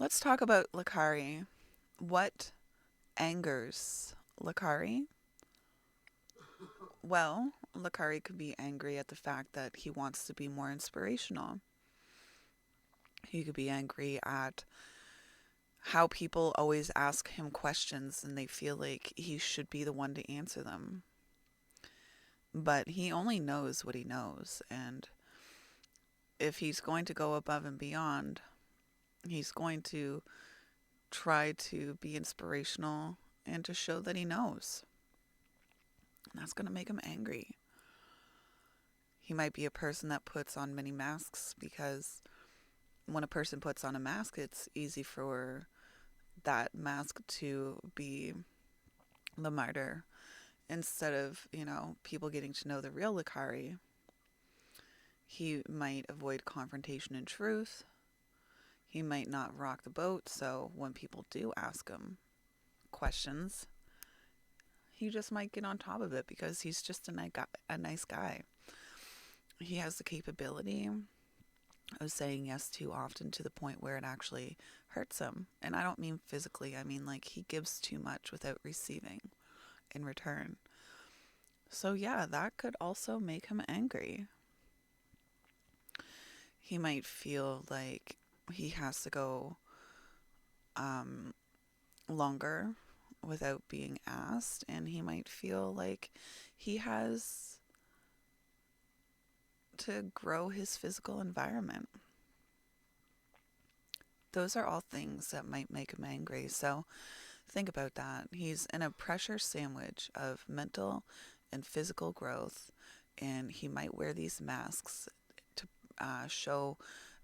Let's talk about Lacari. What angers Lacari? Well, Lacari could be angry at the fact that he wants to be more inspirational. He could be angry at how people always ask him questions and they feel like he should be the one to answer them. But he only knows what he knows, and if he's going to go above and beyond, he's going to try to be inspirational and to show that he knows. And that's going to make him angry. He might be a person that puts on many masks because when a person puts on a mask, it's easy for that mask to be the martyr instead of, people getting to know the real Lacari. He might avoid confrontation and truth. He might not rock the boat, so when people do ask him questions, he just might get on top of it because he's just a nice guy. He has the capability of saying yes too often to the point where it actually hurts him. And I don't mean physically, I mean like he gives too much without receiving in return. So, yeah, that could also make him angry. He might feel like he has to go longer without being asked, and he might feel like he has to grow his physical environment. Those are all things that might make him angry. So think about that. He's in a pressure sandwich of mental and physical growth, and he might wear these masks to show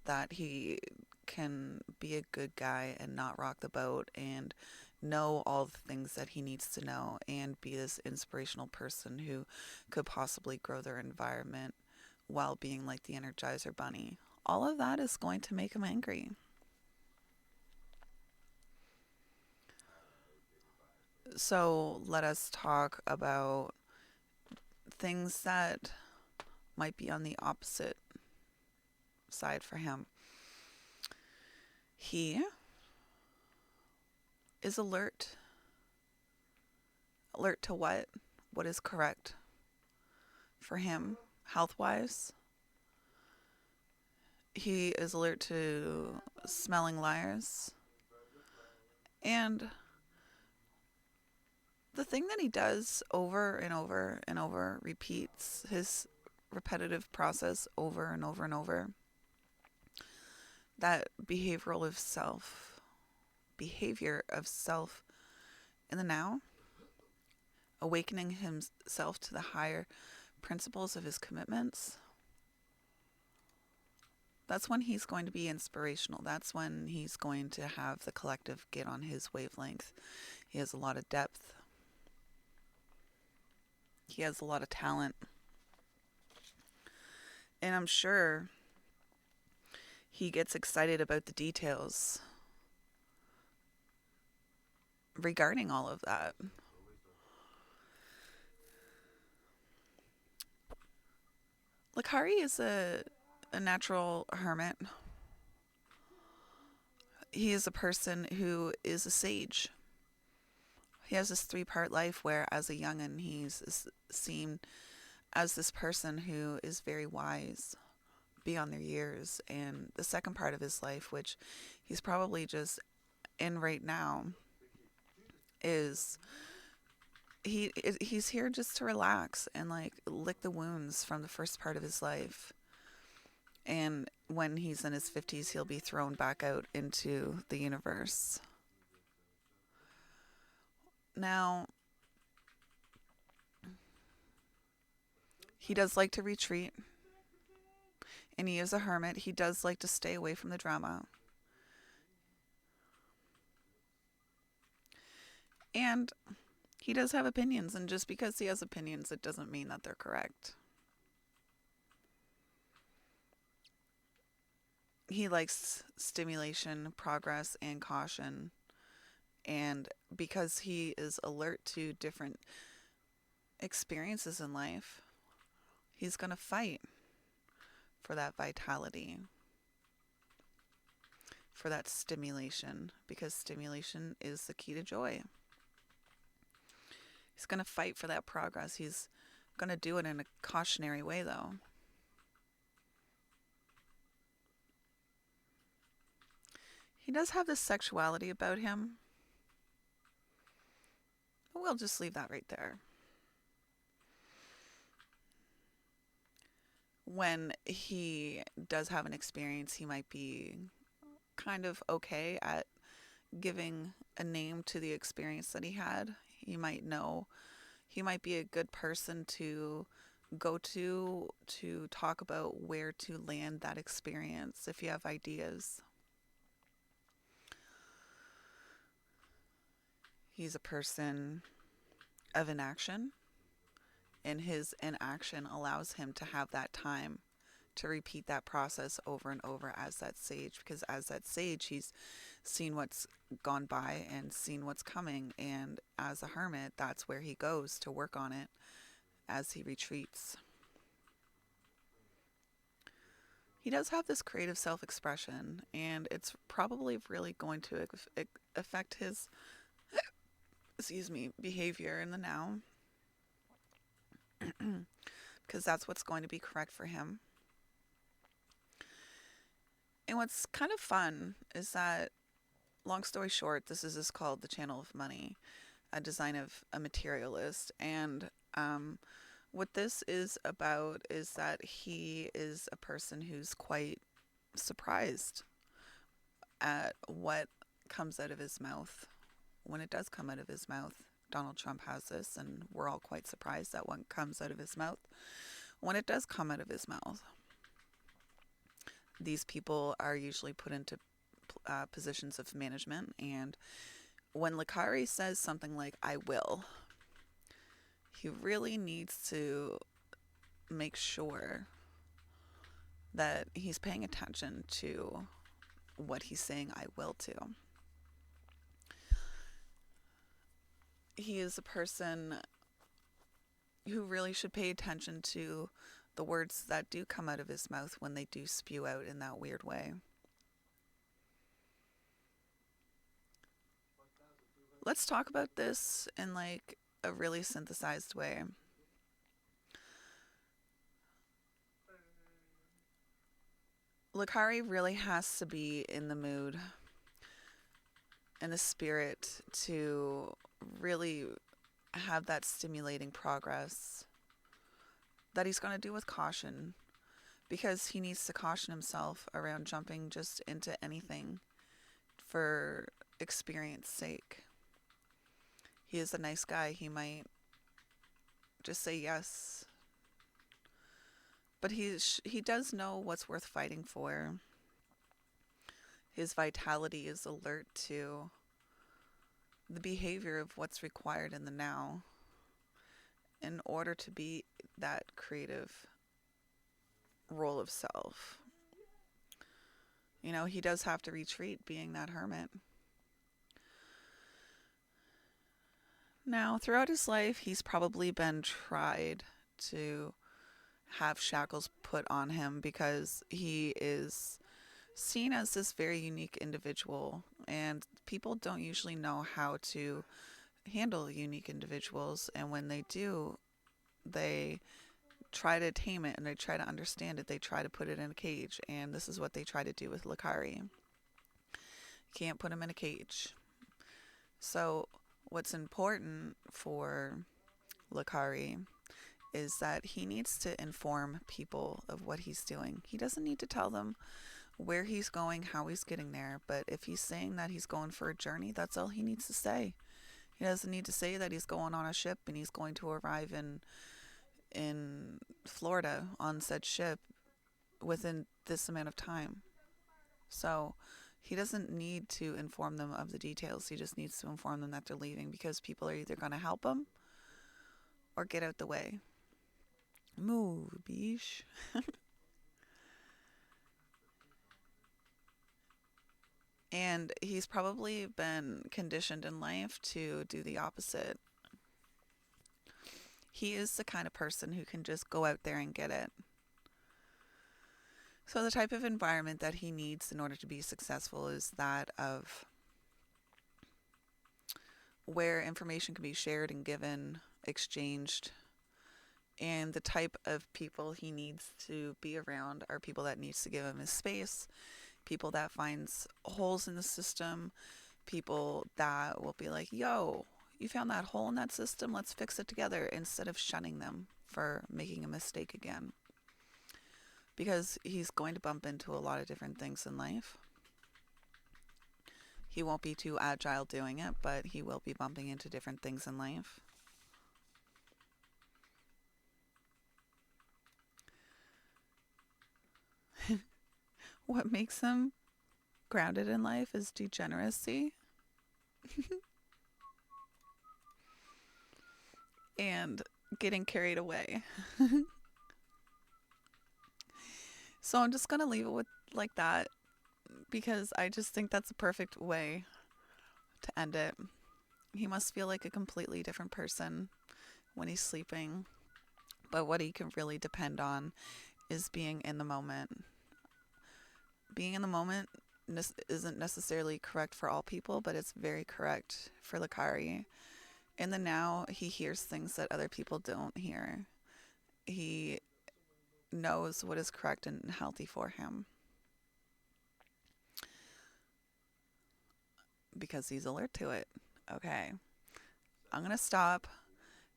that he can be a good guy and not rock the boat and know all the things that he needs to know and be this inspirational person who could possibly grow their environment while being like the Energizer Bunny. All of that is going to make him angry. So let us talk about things that might be on the opposite side for him. He is alert. Alert to what? What is correct for him health wise? He is alert to smelling liars. And the thing that he does over and over and over, repeats his repetitive process over and over and over, that behavior of self in the now, awakening himself to the higher principles of his commitments, that's when he's going to be inspirational. That's when he's going to have the collective get on his wavelength. He has a lot of depth. He has a lot of talent. And I'm sure he gets excited about the details regarding all of that. Lacari is a natural hermit. He is a person who is a sage. He has this three-part life where, as a youngin', he's seen as this person who is very wise beyond their years. And the second part of his life, which he's probably just in right now, is he's here just to relax and like lick the wounds from the first part of his life. And when he's in his 50s, he'll be thrown back out into the universe. Now, he does like to retreat, and he is a hermit. He does like to stay away from the drama. And he does have opinions, and just because he has opinions, it doesn't mean that they're correct. He likes stimulation, progress, and caution. And because he is alert to different experiences in life, he's going to fight for that vitality, for that stimulation, because stimulation is the key to joy. He's going to fight for that progress. He's going to do it in a cautionary way, though. He does have this sexuality about him. But we'll just leave that right there. When he does have an experience, he might be kind of okay at giving a name to the experience that he had. He might know, he might be a good person to go to talk about where to land that experience if you have ideas. He's a person of inaction, and his inaction allows him to have that time to repeat that process over and over as that sage, because as that sage, he's seen what's gone by and seen what's coming, and as a hermit, that's where he goes to work on it as he retreats. He does have this creative self-expression, and it's probably really going to affect his behavior in the now, because that's what's going to be correct for him. And what's kind of fun is that, long story short, this is called the Channel of Money, a design of a materialist. And what this is about is that he is a person who's quite surprised at what comes out of his mouth. When it does come out of his mouth, Donald Trump has this, and we're all quite surprised at what comes out of his mouth. When it does come out of his mouth, these people are usually put into positions of management, and when Lacari says something like, I will, he really needs to make sure that he's paying attention to what he's saying I will to. He is a person who really should pay attention to the words that do come out of his mouth when they do spew out in that weird way. Let's talk about this in like a really synthesized way. Lacari really has to be in the mood and the spirit to really have that stimulating progress that he's going to do with caution, because he needs to caution himself around jumping just into anything for experience sake. He is a nice guy. He might just say yes, but he does know what's worth fighting for. His vitality is alert to the behavior of what's required in the now in order to be that creative role of self. You know, he does have to retreat being that hermit. Now, throughout his life, he's probably been tried to have shackles put on him because he is seen as this very unique individual, and people don't usually know how to handle unique individuals, and when they do, they try to tame it and they try to understand it. They try to put it in a cage, and this is what they try to do with Lacari. You can't put him in a cage. So what's important for Lacari is that he needs to inform people of what he's doing. He doesn't need to tell them where he's going, how he's getting there, but if he's saying that he's going for a journey, that's all he needs to say. He doesn't need to say that he's going on a ship and he's going to arrive in Florida on said ship within this amount of time. So he doesn't need to inform them of the details. He just needs to inform them that they're leaving, because people are either going to help him or get out the way. Move, biche. And he's probably been conditioned in life to do the opposite. He is the kind of person who can just go out there and get it. So the type of environment that he needs in order to be successful is that of where information can be shared and given, exchanged, and the type of people he needs to be around are people that needs to give him his space, people that finds holes in the system, people that will be like, yo, you found that hole in that system, let's fix it together, instead of shunning them for making a mistake again. Because he's going to bump into a lot of different things in life. He won't be too agile doing it, but he will be bumping into different things in life. What makes him grounded in life is degeneracy and getting carried away. So I'm just going to leave it with like that because I just think that's a perfect way to end it. He must feel like a completely different person when he's sleeping, but what he can really depend on is being in the moment. Being in the moment isn't necessarily correct for all people, but it's very correct for Lacari. In the now, he hears things that other people don't hear. He knows what is correct and healthy for him because he's alert to it. Okay, I'm going to stop.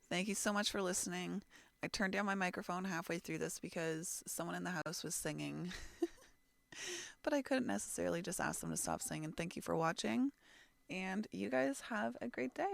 Thank you so much for listening. I turned down my microphone halfway through this because someone in the house was singing, but I couldn't necessarily just ask them to stop singing. Thank you for watching, and you guys have a great day.